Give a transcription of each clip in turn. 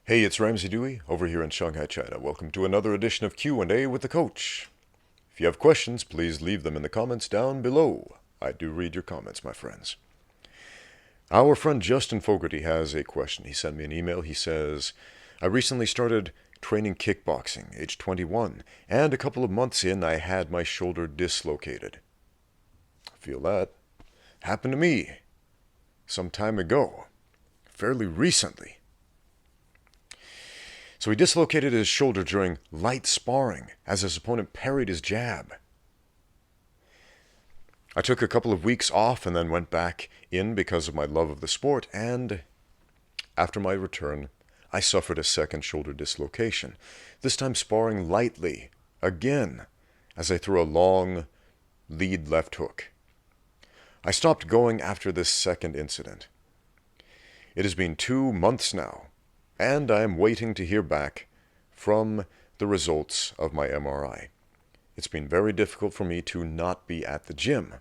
Hey, it's Ramsey Dewey over here in Shanghai, China. Welcome to another edition of Q&A with the Coach. If you have questions, please leave them in the comments down below. I do read your comments, my friends. Our friend Justin Fogarty has a question. He sent me an email. He says, I recently started training kickboxing, age 21, and a couple of months in, I had my shoulder dislocated. I feel that happened to me some time ago, fairly recently. So he dislocated his shoulder during light sparring as his opponent parried his jab. I took a couple of weeks off and then went back in because of my love of the sport, and after my return, I suffered a second shoulder dislocation, this time sparring lightly, again, as I threw a long lead left hook. I stopped going after this second incident. It has been 2 months now, and I am waiting to hear back from the results of my MRI. It's been very difficult for me to not be at the gym.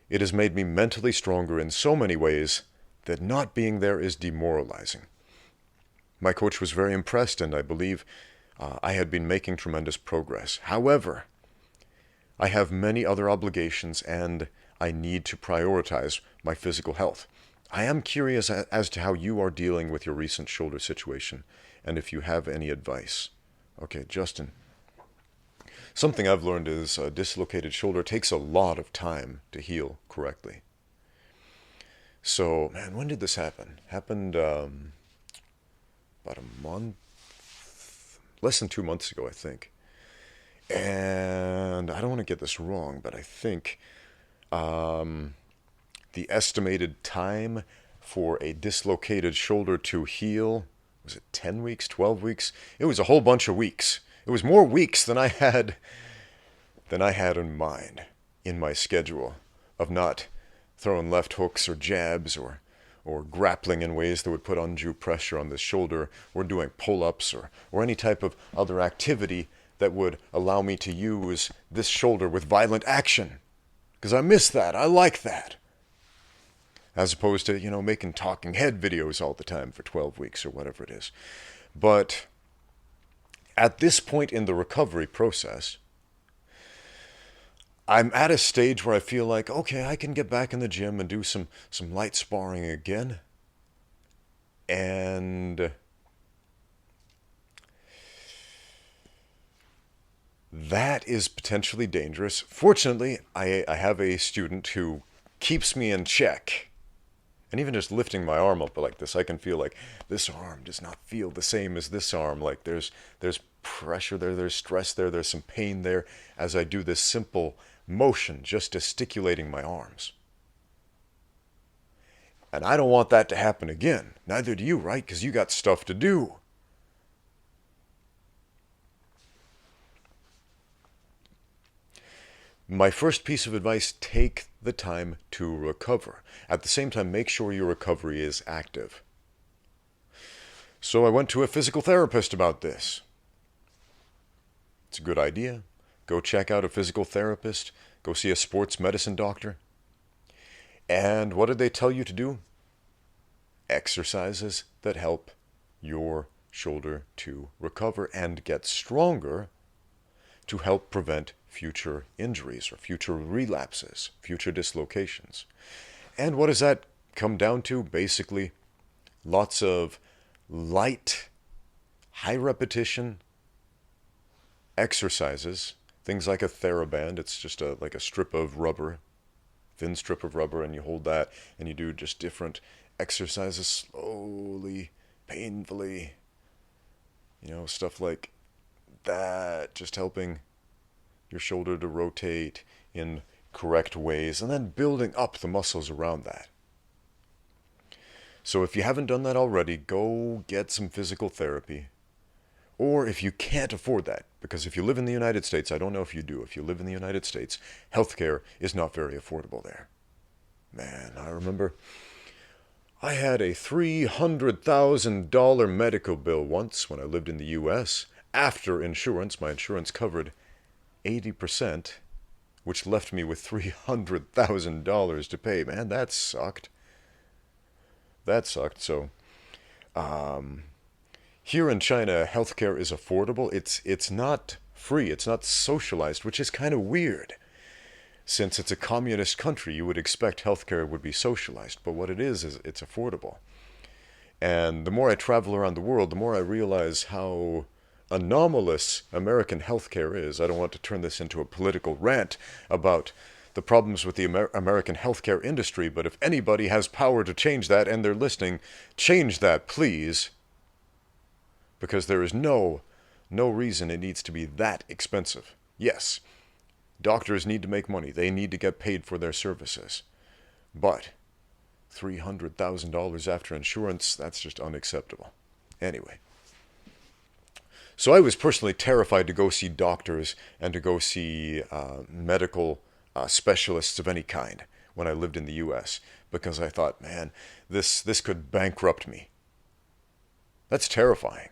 It has made me mentally stronger in so many ways that not being there is demoralizing. My coach was very impressed, and I believe I had been making tremendous progress. However, I have many other obligations, and I need to prioritize my physical health. I am curious as to how you are dealing with your recent shoulder situation, and if you have any advice. Okay, Justin. Something I've learned is a dislocated shoulder takes a lot of time to heal correctly. So, man, when did this happen? Happened about a month, less than 2 months ago, I think. And I don't want to get this wrong, but I think the estimated time for a dislocated shoulder to heal, was it 10 weeks, 12 weeks? It was a whole bunch of weeks. It was more weeks than I had in mind in my schedule of not throwing left hooks or jabs or grappling in ways that would put undue pressure on the shoulder, or doing pull-ups or any type of other activity that would allow me to use this shoulder with violent action. Because I miss that. I like that. As opposed to, making talking head videos all the time for 12 weeks or whatever it is. But at this point in the recovery process, I'm at a stage where I feel like, okay, I can get back in the gym and do some light sparring again. And that is potentially dangerous. Fortunately, I have a student who keeps me in check. And even just lifting my arm up like this, I can feel like this arm does not feel the same as this arm. Like there's pressure there, there's stress there, there's some pain there as I do this simple motion, just gesticulating my arms. And I don't want that to happen again. Neither do you, right? Because you got stuff to do. My first piece of advice, take the time to recover. At the same time, make sure your recovery is active. So I went to a physical therapist about this. It's a good idea. Go check out a physical therapist. Go see a sports medicine doctor. And what did they tell you to do? Exercises that help your shoulder to recover and get stronger to help prevent future injuries or future relapses, future dislocations. And what does that come down to? Basically, lots of light, high repetition exercises, things like a TheraBand. It's just like a strip of rubber, thin strip of rubber, and you hold that and you do just different exercises slowly, painfully, stuff like that, just helping your shoulder to rotate in correct ways, and then building up the muscles around that. So if you haven't done that already, go get some physical therapy. Or if you can't afford that, because if you live in the United States, I don't know if you do, if you live in the United States, healthcare is not very affordable there. Man, I remember I had a $300,000 medical bill once when I lived in the U.S. After insurance, my insurance covered 80%, which left me with $300,000 to pay. Man, that sucked. So, Here in China, healthcare is affordable. It's not free. It's not socialized, which is kind of weird. Since it's a communist country, you would expect healthcare would be socialized. But what it is it's affordable. And the more I travel around the world, the more I realize how anomalous American healthcare is. I don't want to turn this into a political rant about the problems with the American healthcare industry, but if anybody has power to change that and they're listening, change that, please. Because there is no reason it needs to be that expensive. Yes, doctors need to make money. They need to get paid for their services. But $300,000 after insurance, that's just unacceptable. Anyway. So I was personally terrified to go see doctors and to go see medical specialists of any kind when I lived in the U.S. because I thought, man, this could bankrupt me. That's terrifying.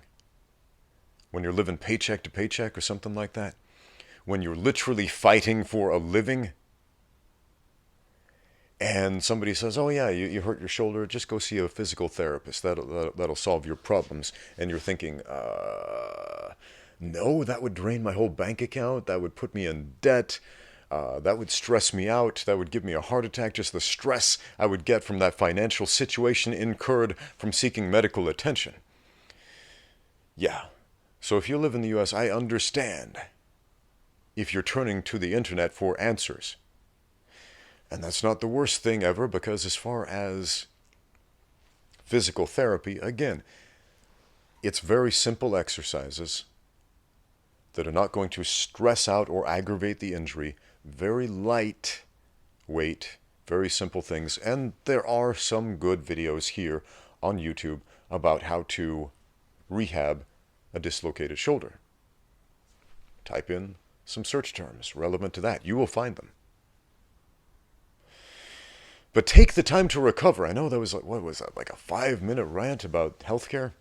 When you're living paycheck to paycheck or something like that. When you're literally fighting for a living. And somebody says, oh yeah, you hurt your shoulder, just go see a physical therapist. That'll solve your problems. And you're thinking, no, that would drain my whole bank account. That would put me in debt. That would stress me out. That would give me a heart attack. Just the stress I would get from that financial situation incurred from seeking medical attention. Yeah. So if you live in the U.S., I understand if you're turning to the internet for answers. And that's not the worst thing ever, because as far as physical therapy, again, it's very simple exercises that are not going to stress out or aggravate the injury. Very light weight, very simple things. And there are some good videos here on YouTube about how to rehab a dislocated shoulder. Type in some search terms relevant to that. You will find them. But take the time to recover. I know that was like, what was that, like a 5-minute rant about healthcare?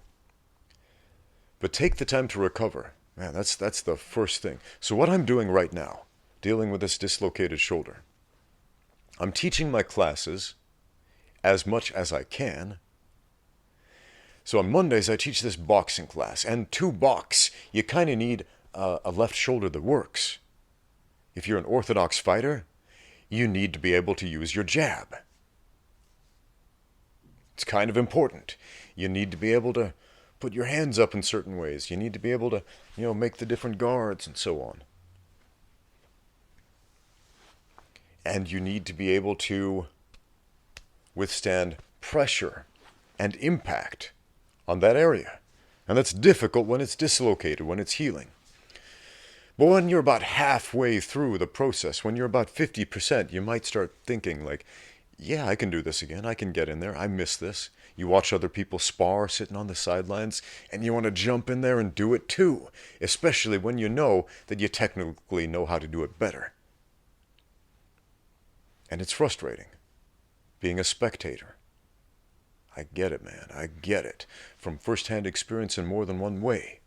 But take the time to recover. Man, that's the first thing. So what I'm doing right now, dealing with this dislocated shoulder, I'm teaching my classes as much as I can. So on Mondays, I teach this boxing class. And to box, you kind of need a left shoulder that works. If you're an orthodox fighter, you need to be able to use your jab. It's kind of important. You need to be able to put your hands up in certain ways. You need to be able to, make the different guards and so on. And you need to be able to withstand pressure and impact on that area. And that's difficult when it's dislocated, when it's healing. But when you're about halfway through the process, when you're about 50%, you might start thinking like, yeah, I can do this again. I can get in there. I miss this. You watch other people spar sitting on the sidelines, and you want to jump in there and do it too, especially when you know that you technically know how to do it better. And it's frustrating, being a spectator. I get it, man. I get it. From first-hand experience in more than one way.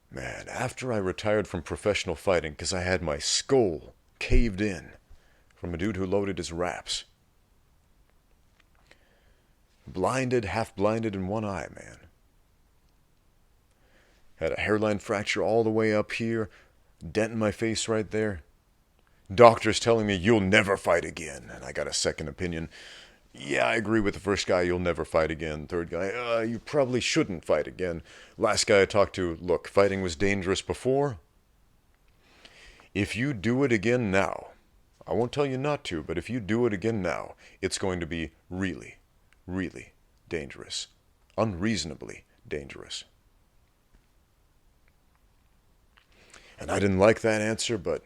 Man, after I retired from professional fighting because I had my skull caved in from a dude who loaded his raps. Blinded, half-blinded in one eye, man. Had a hairline fracture all the way up here, dent in my face right there. Doctors telling me, you'll never fight again. And I got a second opinion. Yeah, I agree with the first guy, you'll never fight again. Third guy, you probably shouldn't fight again. Last guy I talked to, look, fighting was dangerous before. If you do it again now, I won't tell you not to, but if you do it again now, it's going to be really, really dangerous. Unreasonably dangerous. And I didn't like that answer, but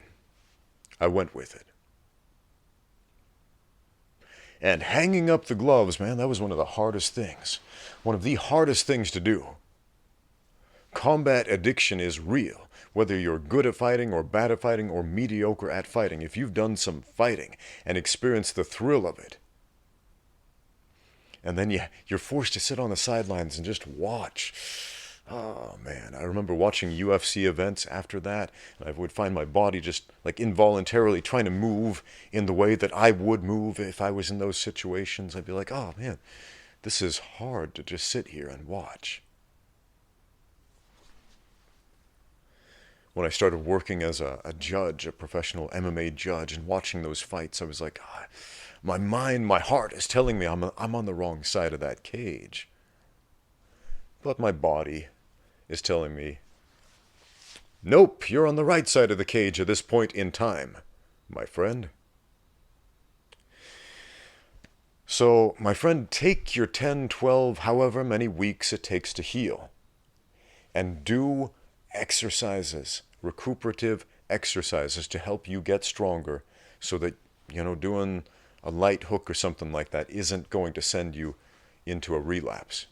I went with it. And hanging up the gloves, man, that was one of the hardest things. One of the hardest things to do. Combat addiction is real. Whether you're good at fighting or bad at fighting or mediocre at fighting, if you've done some fighting and experienced the thrill of it, and then you're forced to sit on the sidelines and just watch. Oh, man, I remember watching UFC events after that, and I would find my body just like involuntarily trying to move in the way that I would move if I was in those situations. I'd be like, oh, man, This is hard to just sit here and watch. When I started working as a judge, a professional MMA judge, and watching those fights, I was like, my mind, my heart is telling me I'm on the wrong side of that cage. But my body is telling me, nope, you're on the right side of the cage at this point in time, my friend. So, my friend, take your 10, 12, however many weeks it takes to heal, and do exercises, recuperative exercises to help you get stronger so that, doing a light hook or something like that isn't going to send you into a relapse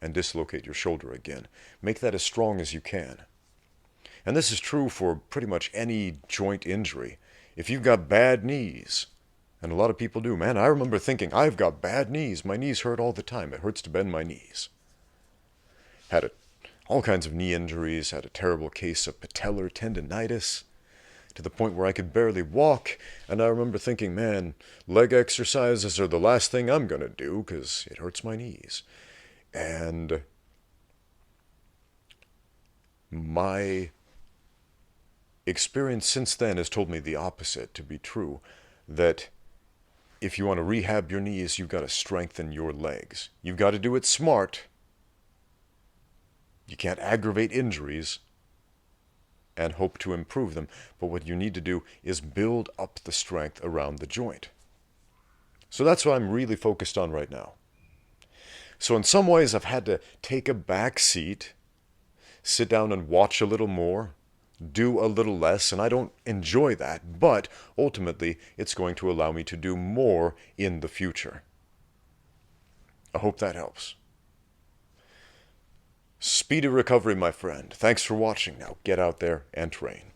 and dislocate your shoulder again. Make that as strong as you can. And this is true for pretty much any joint injury. If you've got bad knees, and a lot of people do, man, I remember thinking, I've got bad knees. My knees hurt all the time. It hurts to bend my knees. Had all kinds of knee injuries, had a terrible case of patellar tendinitis, to the point where I could barely walk, and I remember thinking, man, leg exercises are the last thing I'm going to do because it hurts my knees. And my experience since then has told me the opposite to be true, that if you want to rehab your knees, you've got to strengthen your legs. You've got to do it smart. You can't aggravate injuries and hope to improve them, but what you need to do is build up the strength around the joint. So that's what I'm really focused on right now. So in some ways, I've had to take a back seat, sit down and watch a little more, do a little less, and I don't enjoy that, but ultimately, it's going to allow me to do more in the future. I hope that helps. Speedy recovery, my friend. Thanks for watching. Now get out there and train.